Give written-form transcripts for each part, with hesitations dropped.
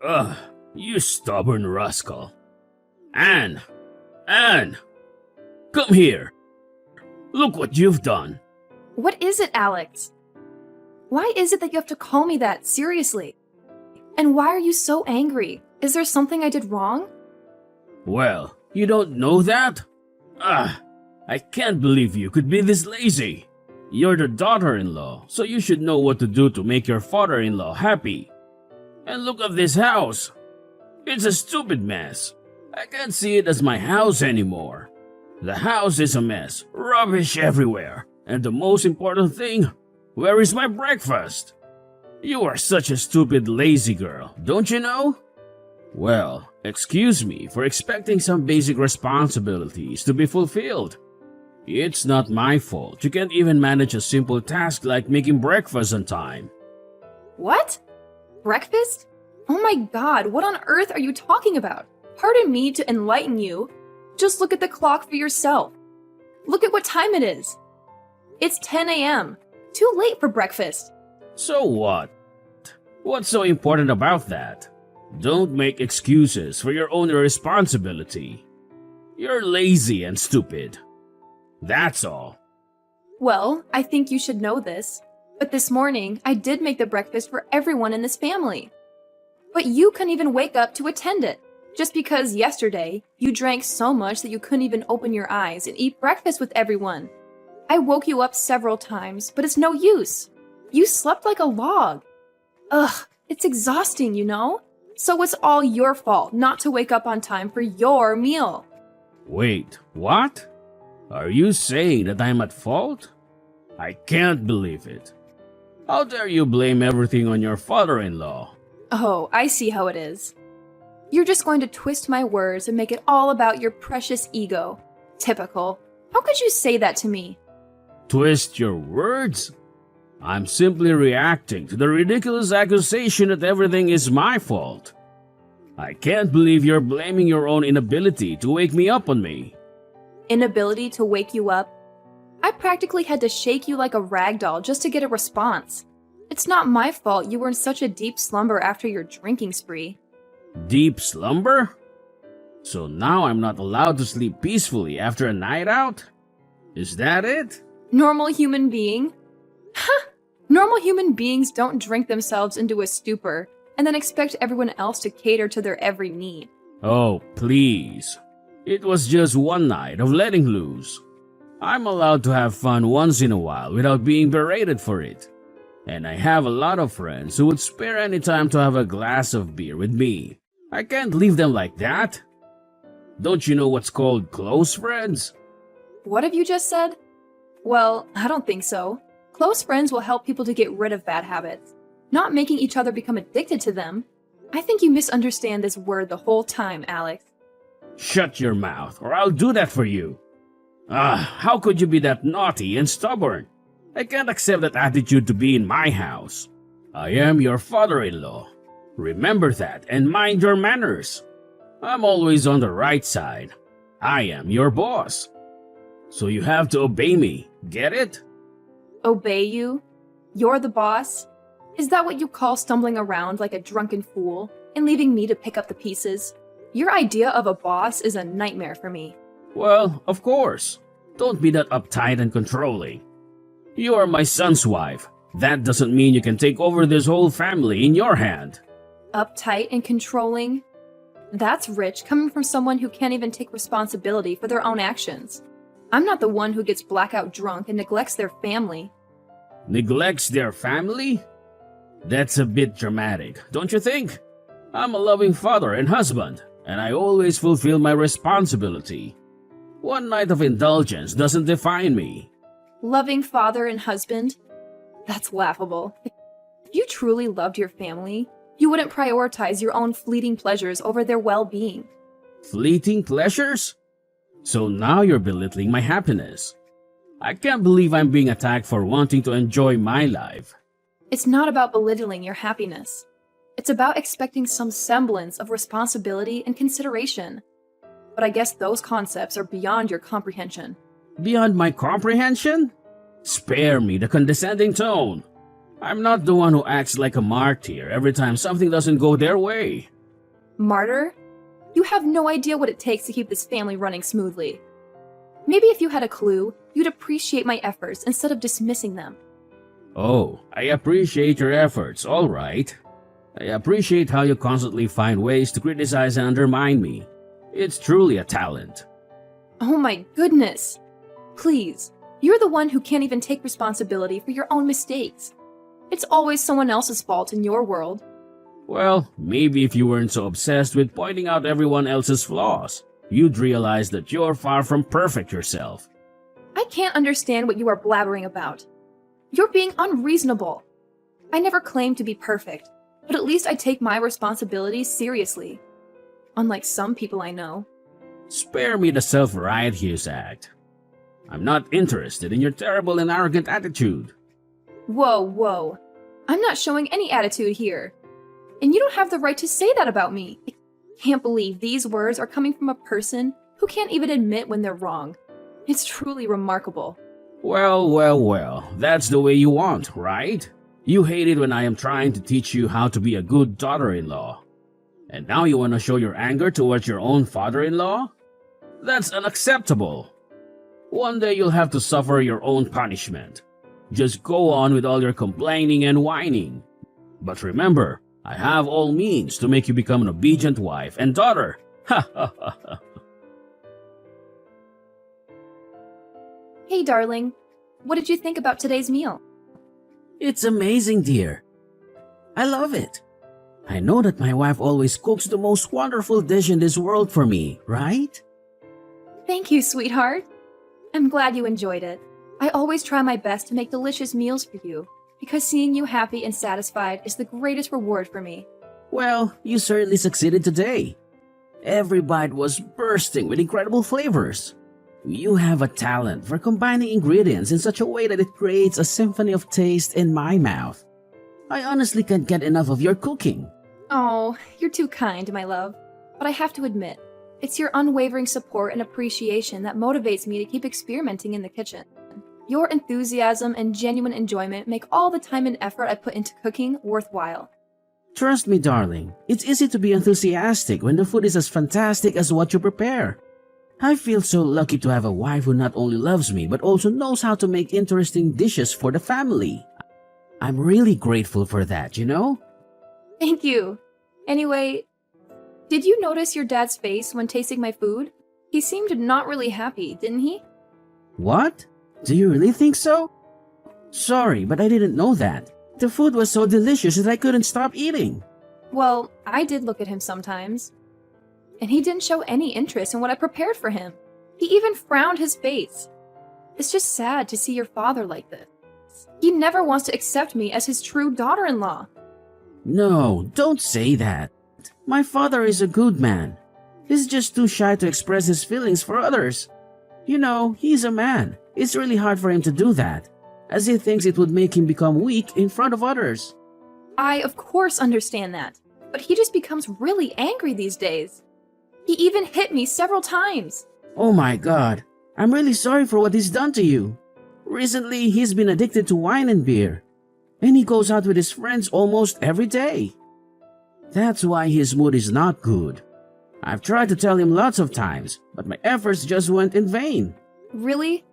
Ugh, you stubborn rascal. Anne! Anne! Come here! Look what you've done! What is it, Alex? Why is it that you have to call me that, seriously? And why are you so angry? Is there something I did wrong? Well, you don't know that? I can't believe you could be this lazy. You're the daughter-in-law, so you should know what to do to make your father-in-law happy. And look at this house. It's a stupid mess. I can't see it as my house anymore. The house is a mess, rubbish everywhere. And the most important thing, where is my breakfast? You are such a stupid, lazy girl, don't you know? Well, excuse me for expecting some basic responsibilities to be fulfilled. It's not my fault you can't even manage a simple task like making breakfast on time. What? Breakfast? Oh my god, what on earth are you talking about? Pardon me to enlighten you. Just look at the clock for yourself. Look at what time it is. It's 10 a.m. Too late for breakfast. So what? What's so important about that? Don't make excuses for your own irresponsibility. You're lazy and stupid. That's all. Well, I think you should know this. But this morning, I did make the breakfast for everyone in this family. But you couldn't even wake up to attend it. Just because yesterday, you drank so much that you couldn't even open your eyes and eat breakfast with everyone. I woke you up several times, but it's no use. You slept like a log. Ugh, it's exhausting, you know? So it's all your fault not to wake up on time for your meal. Wait, what? Are you saying that I'm at fault? I can't believe it. How dare you blame everything on your father-in-law? Oh, I see how it is. You're just going to twist my words and make it all about your precious ego. Typical. How could you say that to me? Twist your words? I'm simply reacting to the ridiculous accusation that everything is my fault. I can't believe you're blaming your own inability to wake me up on me. Inability to wake you up? I practically had to shake you like a rag doll just to get a response. It's not my fault you were in such a deep slumber after your drinking spree. Deep slumber? So now I'm not allowed to sleep peacefully after a night out? Is that it? Normal human being? Ha! Normal human beings don't drink themselves into a stupor and then expect everyone else to cater to their every need. Oh, please. It was just one night of letting loose. I'm allowed to have fun once in a while without being berated for it. And I have a lot of friends who would spare any time to have a glass of beer with me. I can't leave them like that. Don't you know what's called close friends? What have you just said? Well, I don't think so. Close friends will help people to get rid of bad habits, not making each other become addicted to them. I think you misunderstand this word the whole time, Alex. Shut your mouth, or I'll do that for you. How could you be that naughty and stubborn? I can't accept that attitude to be in my house. I am your father-in-law. Remember that and mind your manners. I'm always on the right side. I am your boss. So you have to obey me, get it? Obey you? You're the boss? Is that what you call stumbling around like a drunken fool and leaving me to pick up the pieces? Your idea of a boss is a nightmare for me. Well, of course. Don't be that uptight and controlling. You are my son's wife. That doesn't mean you can take over this whole family in your hand. Uptight and controlling? That's rich coming from someone who can't even take responsibility for their own actions. I'm not the one who gets blackout drunk and neglects their family. Neglects their family? That's a bit dramatic, don't you think? I'm a loving father and husband, and I always fulfill my responsibility. One night of indulgence doesn't define me. Loving father and husband? That's laughable. If you truly loved your family, you wouldn't prioritize your own fleeting pleasures over their well-being. Fleeting pleasures? So now you're belittling my happiness. I can't believe I'm being attacked for wanting to enjoy my life. It's not about belittling your happiness. It's about expecting some semblance of responsibility and consideration. But I guess those concepts are beyond your comprehension. Beyond my comprehension? Spare me the condescending tone. I'm not the one who acts like a martyr every time something doesn't go their way. Martyr? You have no idea what it takes to keep this family running smoothly. Maybe if you had a clue, you'd appreciate my efforts instead of dismissing them. Oh, I appreciate your efforts, all right. I appreciate how you constantly find ways to criticize and undermine me. It's truly a talent. Oh my goodness! Please, you're the one who can't even take responsibility for your own mistakes. It's always someone else's fault in your world. Well, maybe if you weren't so obsessed with pointing out everyone else's flaws, you'd realize that you're far from perfect yourself. I can't understand what you are blabbering about. You're being unreasonable. I never claimed to be perfect, but at least I take my responsibilities seriously. Unlike some people I know. Spare me the self-righteous act. I'm not interested in your terrible and arrogant attitude. Whoa. I'm not showing any attitude here. And you don't have the right to say that about me. I can't believe these words are coming from a person who can't even admit when they're wrong. It's truly remarkable. Well, that's the way you want, right? You hate it when I am trying to teach you how to be a good daughter-in-law. And now you want to show your anger towards your own father-in-law? That's unacceptable. One day you'll have to suffer your own punishment. Just go on with all your complaining and whining. But remember, I have all means to make you become an obedient wife and daughter. Ha ha ha ha. Hey darling, what did you think about today's meal? It's amazing, dear. I love it. I know that my wife always cooks the most wonderful dish in this world for me, right? Thank you, sweetheart. I'm glad you enjoyed it. I always try my best to make delicious meals for you, because seeing you happy and satisfied is the greatest reward for me. Well, you certainly succeeded today. Every bite was bursting with incredible flavors. You have a talent for combining ingredients in such a way that it creates a symphony of taste in my mouth. I honestly can't get enough of your cooking. Oh, you're too kind, my love. But I have to admit, it's your unwavering support and appreciation that motivates me to keep experimenting in the kitchen. Your enthusiasm and genuine enjoyment make all the time and effort I put into cooking worthwhile. Trust me, darling, it's easy to be enthusiastic when the food is as fantastic as what you prepare. I feel so lucky to have a wife who not only loves me but also knows how to make interesting dishes for the family. I'm really grateful for that, you know? Thank you. Anyway, did you notice your dad's face when tasting my food? He seemed not really happy, didn't he? What? Do you really think so? Sorry, but I didn't know that. The food was so delicious that I couldn't stop eating. Well, I did look at him sometimes. And he didn't show any interest in what I prepared for him. He even frowned his face. It's just sad to see your father like this. He never wants to accept me as his true daughter-in-law. No, don't say that. My father is a good man. He's just too shy to express his feelings for others. You know, he's a man. It's really hard for him to do that, as he thinks it would make him become weak in front of others. I, of course, understand that, but he just becomes really angry these days. He even hit me several times. Oh my God, I'm really sorry for what he's done to you. Recently, he's been addicted to wine and beer, and he goes out with his friends almost every day. That's why his mood is not good. I've tried to tell him lots of times, but my efforts just went in vain. Really?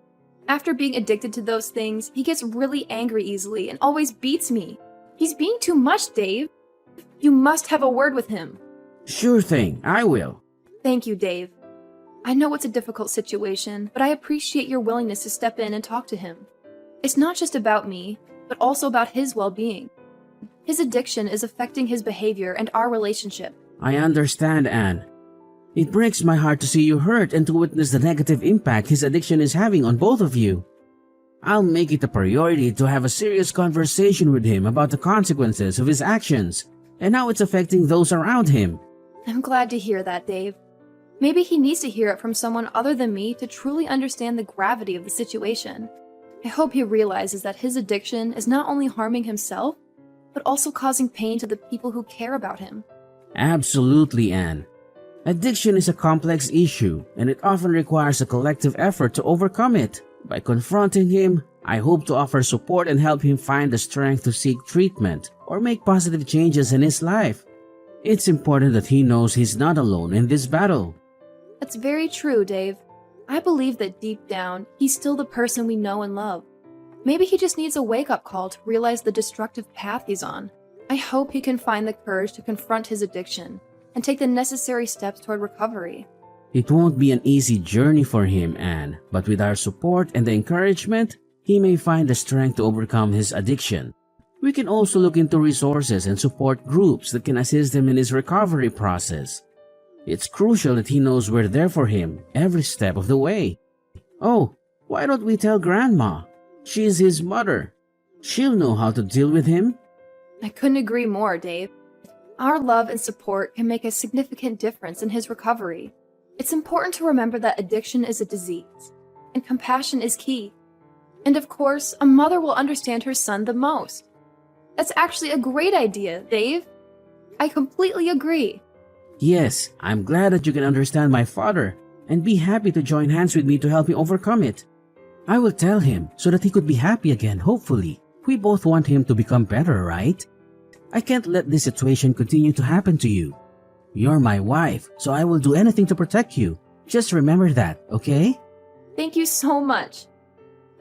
After being addicted to those things, he gets really angry easily and always beats me. He's being too much, Dave. You must have a word with him. Sure thing, I will. Thank you, Dave. I know it's a difficult situation, but I appreciate your willingness to step in and talk to him. It's not just about me, but also about his well-being. His addiction is affecting his behavior and our relationship. I understand, Anne. It breaks my heart to see you hurt and to witness the negative impact his addiction is having on both of you. I'll make it a priority to have a serious conversation with him about the consequences of his actions and how it's affecting those around him. I'm glad to hear that, Dave. Maybe he needs to hear it from someone other than me to truly understand the gravity of the situation. I hope he realizes that his addiction is not only harming himself, but also causing pain to the people who care about him. Absolutely, Anne. Addiction is a complex issue, and it often requires a collective effort to overcome it. By confronting him, I hope to offer support and help him find the strength to seek treatment or make positive changes in his life. It's important that he knows he's not alone in this battle. That's very true, Dave. I believe that deep down, he's still the person we know and love. Maybe he just needs a wake-up call to realize the destructive path he's on. I hope he can find the courage to confront his addiction and take the necessary steps toward recovery. It won't be an easy journey for him, Anne, but with our support and the encouragement, he may find the strength to overcome his addiction. We can also look into resources and support groups that can assist him in his recovery process. It's crucial that he knows we're there for him every step of the way. Oh, why don't we tell Grandma? She's his mother. She'll know how to deal with him. I couldn't agree more, Dave. Our love and support can make a significant difference in his recovery. It's important to remember that addiction is a disease, and compassion is key. And of course, a mother will understand her son the most. That's actually a great idea, Dave. I completely agree. Yes, I'm glad that you can understand my father and be happy to join hands with me to help him overcome it. I will tell him so that he could be happy again, hopefully. We both want him to become better, right? I can't let this situation continue to happen to you. You're my wife, so I will do anything to protect you. Just remember that, okay? Thank you so much.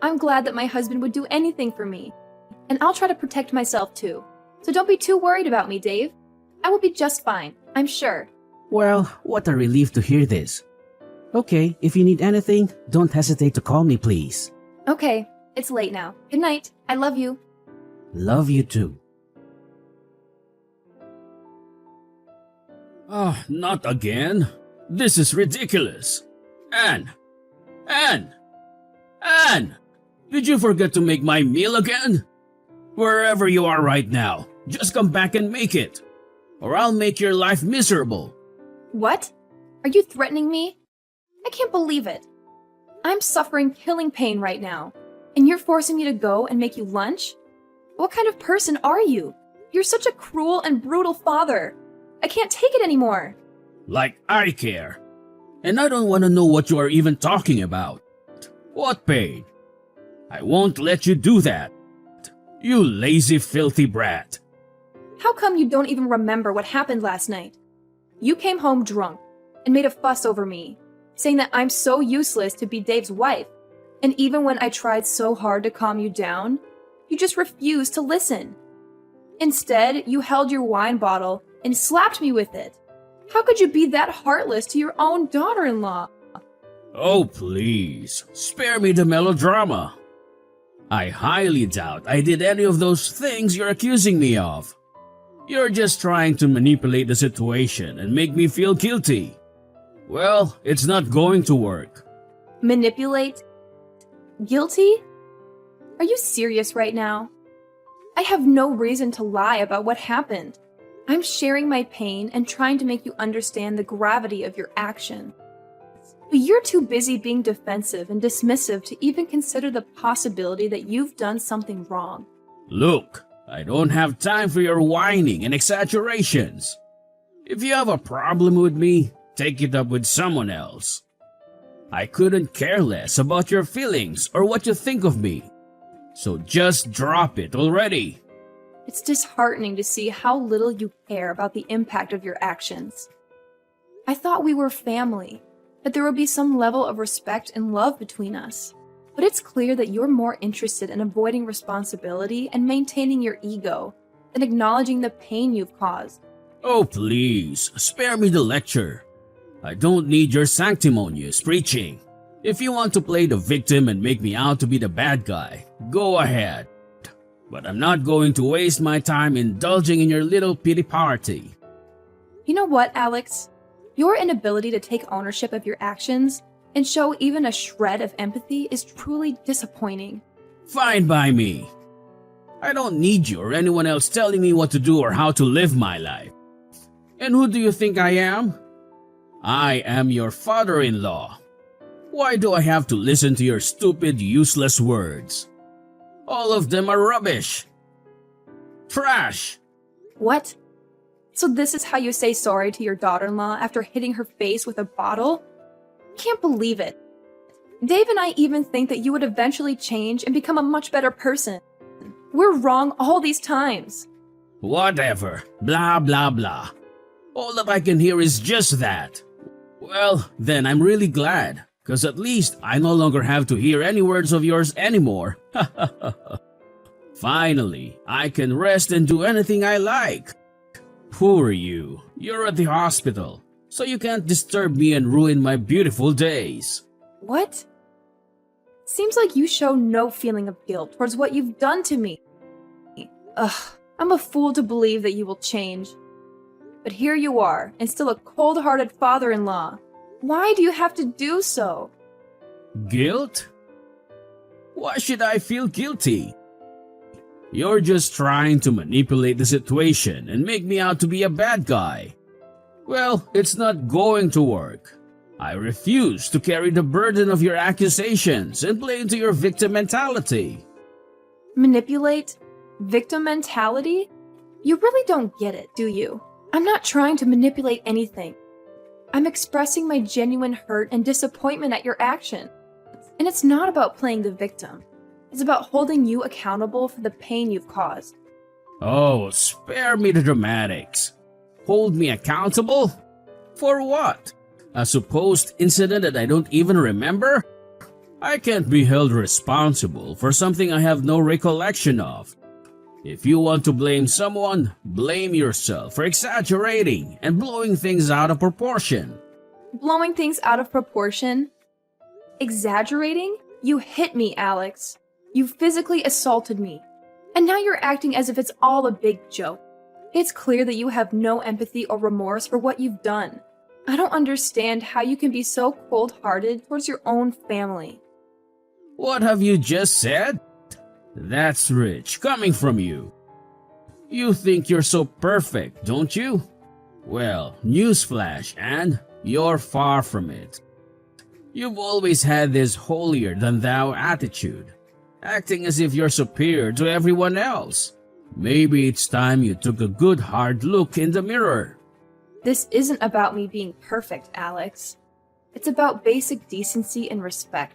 I'm glad that my husband would do anything for me. And I'll try to protect myself too. So don't be too worried about me, Dave. I will be just fine, I'm sure. Well, what a relief to hear this. Okay, if you need anything, don't hesitate to call me, please. Okay, it's late now. Good night. I love you. Love you too. Not again. This is ridiculous. Anne! Anne! Anne! Did you forget to make my meal again? Wherever you are right now, just come back and make it. Or I'll make your life miserable. What? Are you threatening me? I can't believe it. I'm suffering killing pain right now, and you're forcing me to go and make you lunch? What kind of person are you? You're such a cruel and brutal father. I can't take it anymore. Like I care. And I don't want to know what you are even talking about. What pain? I won't let you do that. You lazy, filthy brat. How come you don't even remember what happened last night? You came home drunk and made a fuss over me, saying that I'm so useless to be Dave's wife. And even when I tried so hard to calm you down, you just refused to listen. Instead, you held your wine bottle and slapped me with it. How could you be that heartless to your own daughter-in-law? Oh, please, spare me the melodrama. I highly doubt I did any of those things you're accusing me of. You're just trying to manipulate the situation and make me feel guilty. Well, it's not going to work. Manipulate? Guilty? Are you serious right now? I have no reason to lie about what happened. I'm sharing my pain and trying to make you understand the gravity of your action. But you're too busy being defensive and dismissive to even consider the possibility that you've done something wrong. Look, I don't have time for your whining and exaggerations. If you have a problem with me, take it up with someone else. I couldn't care less about your feelings or what you think of me. So just drop it already. It's disheartening to see how little you care about the impact of your actions. I thought we were family, that there would be some level of respect and love between us. But it's clear that you're more interested in avoiding responsibility and maintaining your ego than acknowledging the pain you've caused. Oh, please, spare me the lecture. I don't need your sanctimonious preaching. If you want to play the victim and make me out to be the bad guy, go ahead. But I'm not going to waste my time indulging in your little pity party. You know what, Alex? Your inability to take ownership of your actions and show even a shred of empathy is truly disappointing. Fine by me. I don't need you or anyone else telling me what to do or how to live my life. And who do you think I am? I am your father-in-law. Why do I have to listen to your stupid, useless words? All of them are rubbish. Trash. What? So this is how you say sorry to your daughter-in-law after hitting her face with a bottle? Can't believe it. Dave and I even think that you would eventually change and become a much better person. We're wrong all these times. Whatever. Blah, blah, blah. All that I can hear is just that. Well, then I'm really glad, because at least I no longer have to hear any words of yours anymore. Finally, I can rest and do anything I like. Poor you. You're at the hospital, so you can't disturb me and ruin my beautiful days. What? Seems like you show no feeling of guilt towards what you've done to me. Ugh, I'm a fool to believe that you will change. But here you are, and still a cold-hearted father-in-law. Why do you have to do so? Guilt? Why should I feel guilty? You're just trying to manipulate the situation and make me out to be a bad guy. Well, it's not going to work. I refuse to carry the burden of your accusations and play into your victim mentality. Manipulate? Victim mentality? You really don't get it, do you? I'm not trying to manipulate anything. I'm expressing my genuine hurt and disappointment at your actions. And it's not about playing the victim. It's about holding you accountable for the pain you've caused. Oh, spare me the dramatics. Hold me accountable? For what? A supposed incident that I don't even remember? I can't be held responsible for something I have no recollection of. If you want to blame someone, blame yourself for exaggerating and blowing things out of proportion. Blowing things out of proportion? Exaggerating? You hit me, Alex. You physically assaulted me. And now you're acting as if it's all a big joke. It's clear that you have no empathy or remorse for what you've done. I don't understand how you can be so cold-hearted towards your own family. What have you just said? That's rich coming from you. You think you're so perfect, don't you? Well, newsflash, and you're far from it. You've always had this holier-than-thou attitude, acting as if you're superior to everyone else. Maybe it's time you took a good hard look in the mirror. This isn't about me being perfect, Alex. It's about basic decency and respect.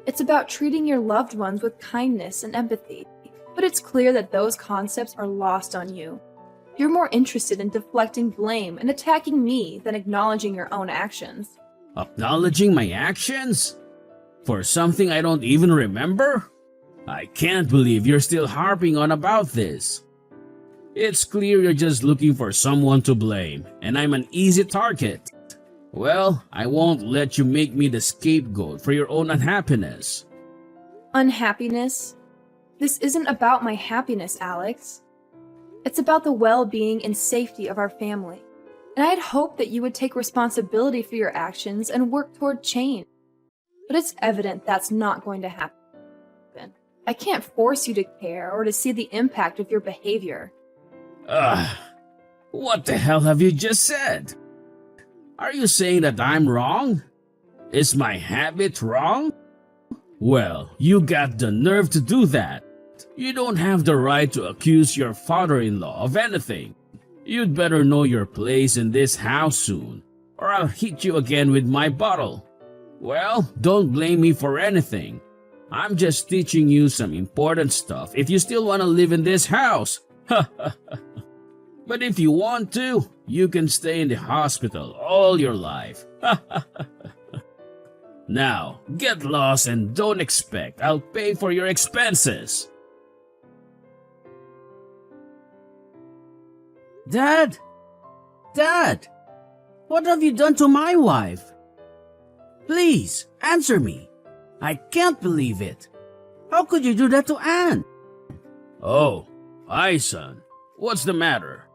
It's about treating your loved ones with kindness and empathy. But it's clear that those concepts are lost on you. You're more interested in deflecting blame and attacking me than acknowledging your own actions. Acknowledging my actions? For something I don't even remember? I can't believe you're still harping on about this. It's clear you're just looking for someone to blame, and I'm an easy target. Well, I won't let you make me the scapegoat for your own unhappiness. Unhappiness? This isn't about my happiness, Alex. It's about the well-being and safety of our family. And I'd hoped that you would take responsibility for your actions and work toward change. But it's evident that's not going to happen. I can't force you to care or to see the impact of your behavior. What the hell have you just said? Are you saying that I'm wrong? Is my habit wrong? Well, you got the nerve to do that. You don't have the right to accuse your father-in-law of anything. You'd better know your place in this house soon, or I'll hit you again with my bottle. Well, don't blame me for anything. I'm just teaching you some important stuff if you still want to live in this house. But if you want to, you can stay in the hospital all your life. Now, get lost and don't expect I'll pay for your expenses. Dad! Dad! What have you done to my wife? Please, answer me. I can't believe it. How could you do that to Anne? Oh, hi son. What's the matter?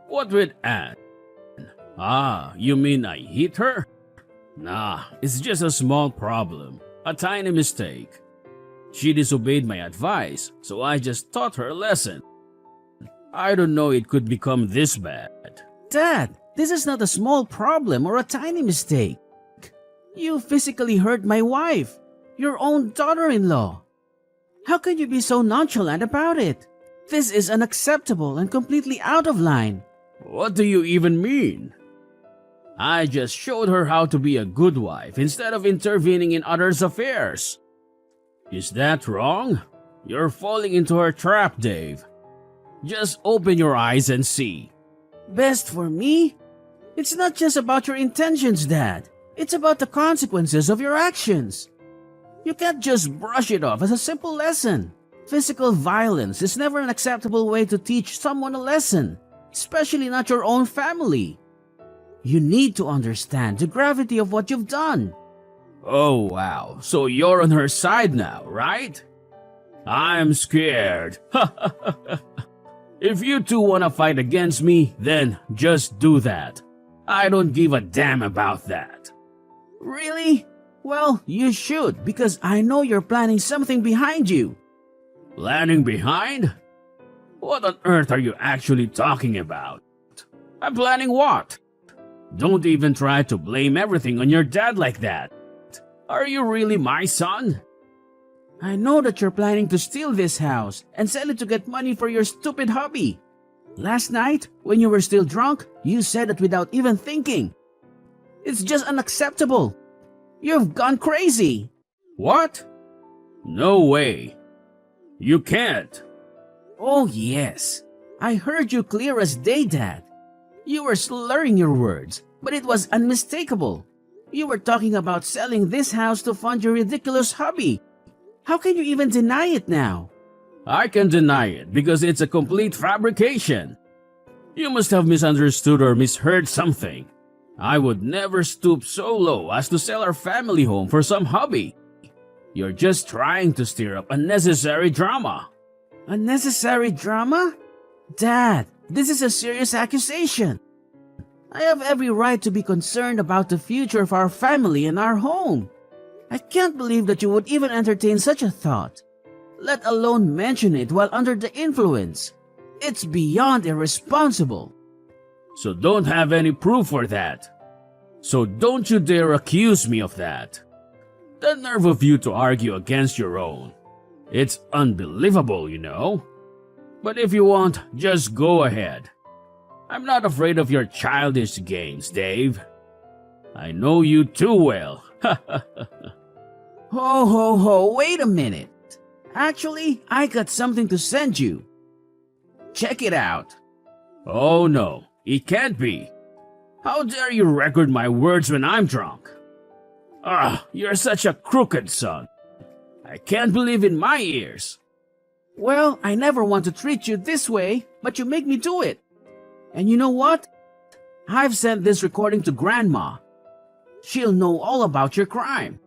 What with Anne? Ah, you mean I hit her? Nah, it's just a small problem. A tiny mistake. She disobeyed my advice, so I just taught her a lesson. I don't know it could become this bad. Dad, this is not a small problem or a tiny mistake. You physically hurt my wife, your own daughter-in-law. How could you be so nonchalant about it? This is unacceptable and completely out of line. What do you even mean? I just showed her how to be a good wife instead of intervening in others' affairs. Is that wrong? You're falling into her trap, Dave. Just open your eyes and see. Best for me? It's not just about your intentions, Dad. It's about the consequences of your actions. You can't just brush it off as a simple lesson. Physical violence is never an acceptable way to teach someone a lesson, especially not your own family. You need to understand the gravity of what you've done. Oh wow, so you're on her side now, right? I'm scared. If you two wanna fight against me, then just do that. I don't give a damn about that. Really? Well, you should, because I know you're planning something behind you. Planning behind? What on earth are you actually talking about? I'm planning what? Don't even try to blame everything on your dad like that. Are you really my son? I know that you're planning to steal this house and sell it to get money for your stupid hobby. Last night, when you were still drunk, you said it without even thinking. It's just unacceptable. You've gone crazy. What? No way. You can't. Oh yes, I heard you clear as day, Dad. You were slurring your words, but it was unmistakable. You were talking about selling this house to fund your ridiculous hobby. How can you even deny it now? I can deny it because it's a complete fabrication. You must have misunderstood or misheard something. I would never stoop so low as to sell our family home for some hobby. You're just trying to stir up unnecessary drama. Unnecessary drama? Dad, this is a serious accusation. I have every right to be concerned about the future of our family and our home. I can't believe that you would even entertain such a thought, let alone mention it while under the influence. It's beyond irresponsible. So don't have any proof for that. So don't you dare accuse me of that. The nerve of you to argue against your own. It's unbelievable, you know. But if you want, just go ahead. I'm not afraid of your childish games, Dave. I know you too well. Ho ho ho, wait a minute. Actually, I got something to send you. Check it out. Oh no, it can't be. How dare you record my words when I'm drunk? You're such a crooked son. I can't believe in my ears. Well, I never want to treat you this way, but you make me do it. And you know what? I've sent this recording to Grandma. She'll know all about your crime.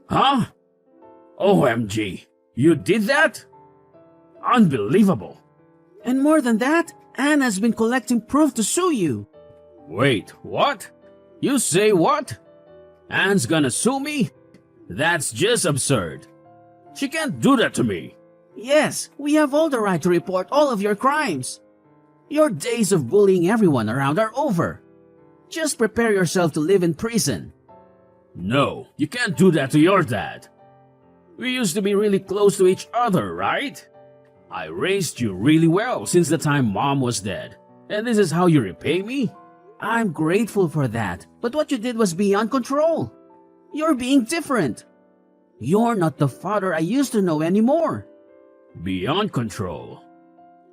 Huh? OMG, you did that? Unbelievable. And more than that, Anne has been collecting proof to sue you. Wait, what? You say what? Anne's gonna sue me? That's just absurd. She can't do that to me. Yes, we have all the right to report all of your crimes. Your days of bullying everyone around are over. Just prepare yourself to live in prison. No, you can't do that to your dad. We used to be really close to each other, right? I raised you really well since the time Mom was dead. And this is how you repay me? I'm grateful for that, but what you did was beyond control. You're being different. You're not the father I used to know anymore. Beyond control?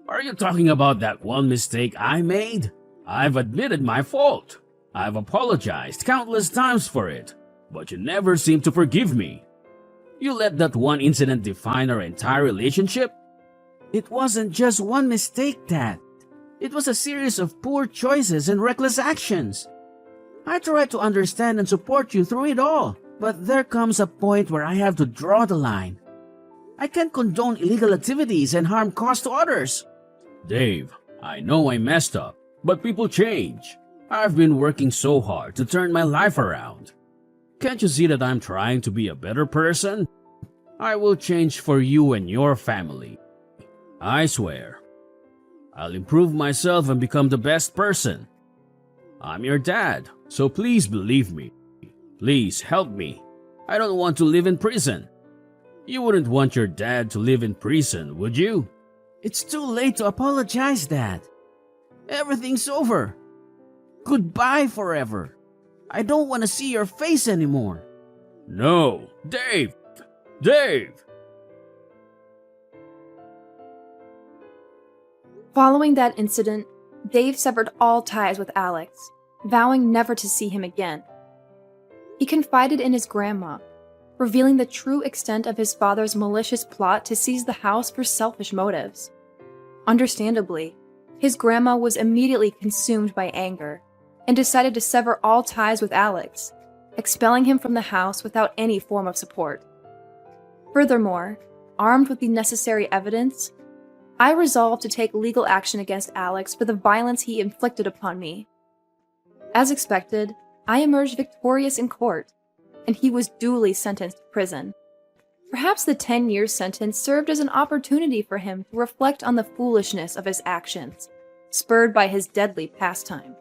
Are you talking about that one mistake I made? I've admitted my fault. I've apologized countless times for it, but you never seem to forgive me. You let that one incident define our entire relationship? It wasn't just one mistake, Dad. It was a series of poor choices and reckless actions. I tried to understand and support you through it all, but there comes a point where I have to draw the line. I can't condone illegal activities and harm caused to others. Dave, I know I messed up, but people change. I've been working so hard to turn my life around. Can't you see that I'm trying to be a better person? I will change for you and your family. I swear. I'll improve myself and become the best person. I'm your dad, so please believe me. Please help me. I don't want to live in prison. You wouldn't want your dad to live in prison, would you? It's too late to apologize, Dad. Everything's over. Goodbye forever. I don't want to see your face anymore. No, Dave! Dave! Following that incident, Dave severed all ties with Alex, vowing never to see him again. He confided in his grandma, revealing the true extent of his father's malicious plot to seize the house for selfish motives. Understandably, his grandma was immediately consumed by anger and decided to sever all ties with Alex, expelling him from the house without any form of support. Furthermore, armed with the necessary evidence, I resolved to take legal action against Alex for the violence he inflicted upon me. As expected, I emerged victorious in court, and he was duly sentenced to prison. Perhaps the 10-year sentence served as an opportunity for him to reflect on the foolishness of his actions, spurred by his deadly pastime.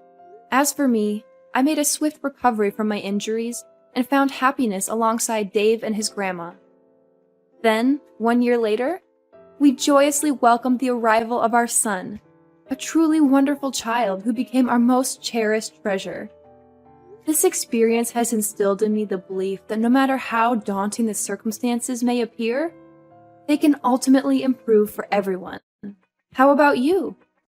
As for me, I made a swift recovery from my injuries and found happiness alongside Dave and his grandma. Then, 1 year later, we joyously welcomed the arrival of our son, a truly wonderful child who became our most cherished treasure. This experience has instilled in me the belief that no matter how daunting the circumstances may appear, they can ultimately improve for everyone. How about you?